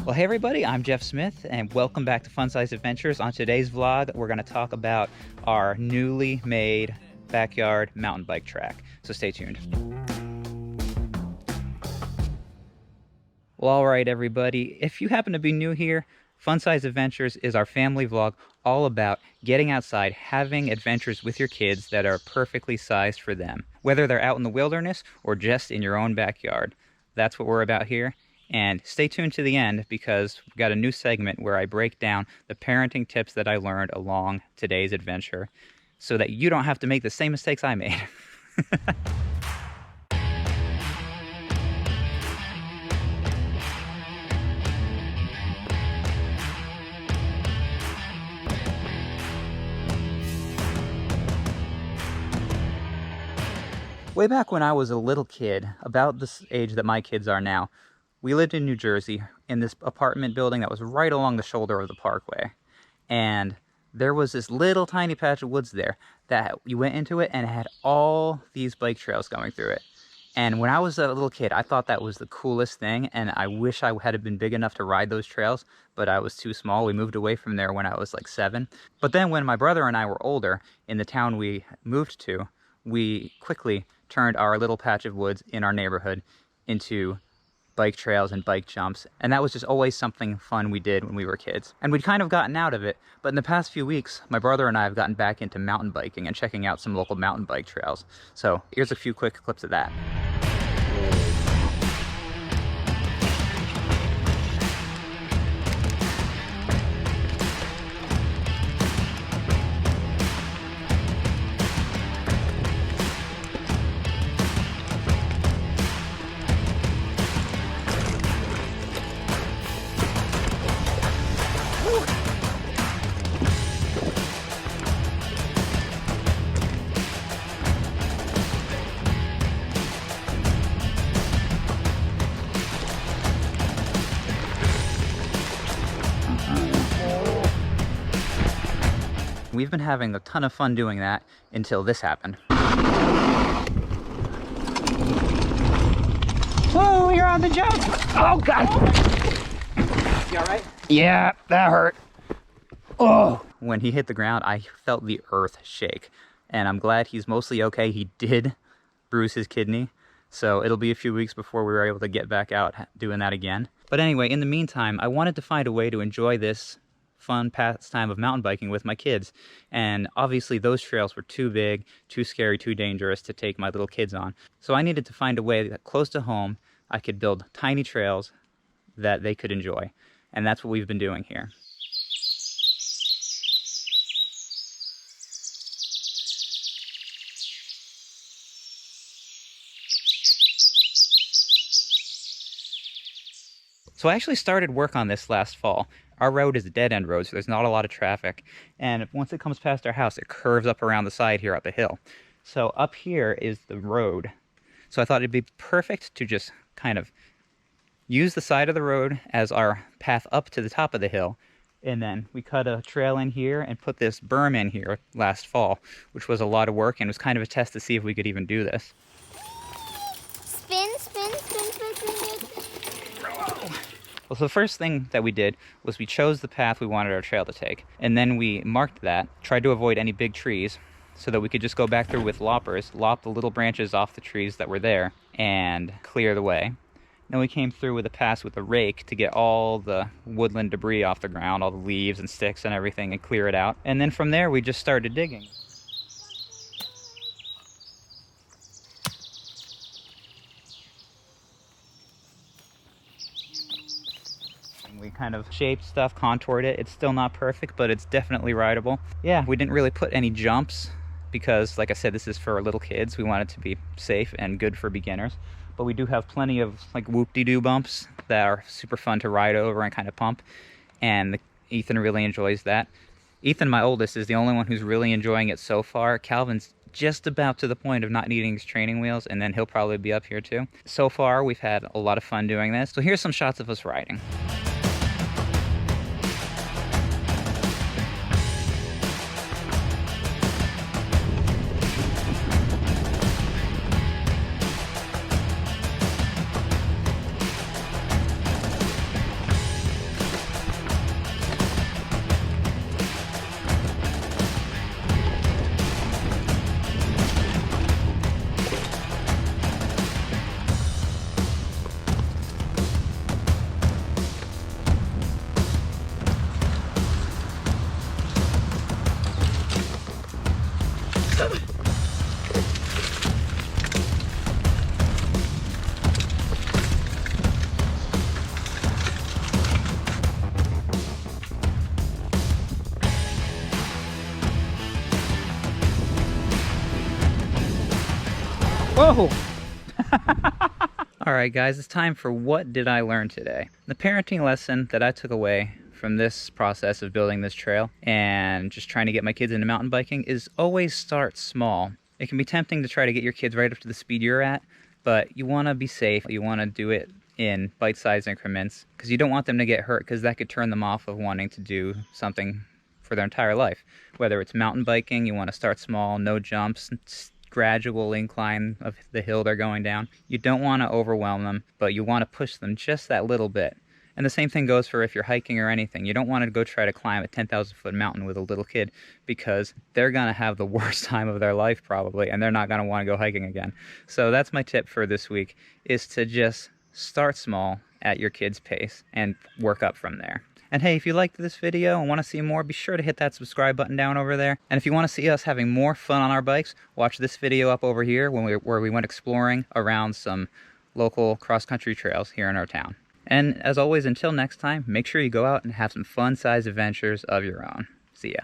Well, hey everybody, I'm Jeff Smith and welcome back to Fun Size Adventures. On today's vlog, we're going to talk about our newly made backyard mountain bike track. So stay tuned. Well, all right, everybody. If you happen to be new here, Fun Size Adventures is our family vlog all about getting outside, having adventures with your kids that are perfectly sized for them. Whether they're out in the wilderness or just in your own backyard. That's what we're about here. And stay tuned to the end because we've got a new segment where I break down the parenting tips that I learned along today's adventure so that you don't have to make the same mistakes I made. Way back when I was a little kid, about this age that my kids are now, we lived in New Jersey in this apartment building that was right along the shoulder of the parkway. And there was this little tiny patch of woods there that you went into it and it had all these bike trails going through it. And when I was a little kid, I thought that was the coolest thing, and I wish I had been big enough to ride those trails, but I was too small. We moved away from there when I was like 7. But then when my brother and I were older, in the town we moved to, we quickly turned our little patch of woods in our neighborhood into bike trails and bike jumps, and that was just always something fun we did when we were kids. And we'd kind of gotten out of it, but in the past few weeks, my brother and I have gotten back into mountain biking and checking out some local mountain bike trails. So here's a few quick clips of that. We've been having a ton of fun doing that until this happened. Oh, you're on the jump! Oh, God! You all right? Yeah, that hurt. Oh! When he hit the ground, I felt the earth shake. And I'm glad he's mostly okay. He did bruise his kidney, so it'll be a few weeks before we were able to get back out doing that again. But anyway, in the meantime, I wanted to find a way to enjoy this fun pastime of mountain biking with my kids, and obviously those trails were too big, too scary, too dangerous to take my little kids on. So I needed to find a way that close to home I could build tiny trails that they could enjoy, and that's what we've been doing here. So I actually started work on this last fall. Our road is a dead-end road, so there's not a lot of traffic. And once it comes past our house, it curves up around the side here up a hill. So up here is the road. So I thought it'd be perfect to just kind of use the side of the road as our path up to the top of the hill. And then we cut a trail in here and put this berm in here last fall, which was a lot of work and was kind of a test to see if we could even do this. Spin, spin, spin, spin, spin. Well, so the first thing that we did was we chose the path we wanted our trail to take. And then we marked that, tried to avoid any big trees so that we could just go back through with loppers, lop the little branches off the trees that were there, and clear the way. Then we came through with a pass with a rake to get all the woodland debris off the ground, all the leaves and sticks and everything, and clear it out. And then from there, we just started digging. We kind of shaped stuff, contoured it. It's still not perfect, but it's definitely rideable. Yeah, we didn't really put any jumps because, like I said, this is for little kids. We want it to be safe and good for beginners. But we do have plenty of like whoop-de-doo bumps that are super fun to ride over and kind of pump. And Ethan really enjoys that. Ethan, my oldest, is the only one who's really enjoying it so far. Calvin's just about to the point of not needing his training wheels, and then he'll probably be up here too. So far, we've had a lot of fun doing this. So here's some shots of us riding. Whoa! All right, guys, it's time for What Did I Learn Today? The parenting lesson that I took away from this process of building this trail and just trying to get my kids into mountain biking is always start small. It can be tempting to try to get your kids right up to the speed you're at, but you want to be safe. You want to do it in bite-sized increments because you don't want them to get hurt, because that could turn them off of wanting to do something for their entire life. Whether it's mountain biking, you want to start small, no jumps, gradual incline of the hill they're going down. You don't want to overwhelm them, but you want to push them just that little bit. And the same thing goes for if you're hiking or anything. You don't want to go try to climb a 10,000-foot mountain with a little kid, because they're going to have the worst time of their life probably, and they're not going to want to go hiking again. So that's my tip for this week, is to just start small at your kid's pace and work up from there. And hey, if you liked this video and want to see more, be sure to hit that subscribe button down over there. And if you want to see us having more fun on our bikes, watch this video up over here where we went exploring around some local cross-country trails here in our town. And as always, until next time, make sure you go out and have some fun-sized adventures of your own. See ya.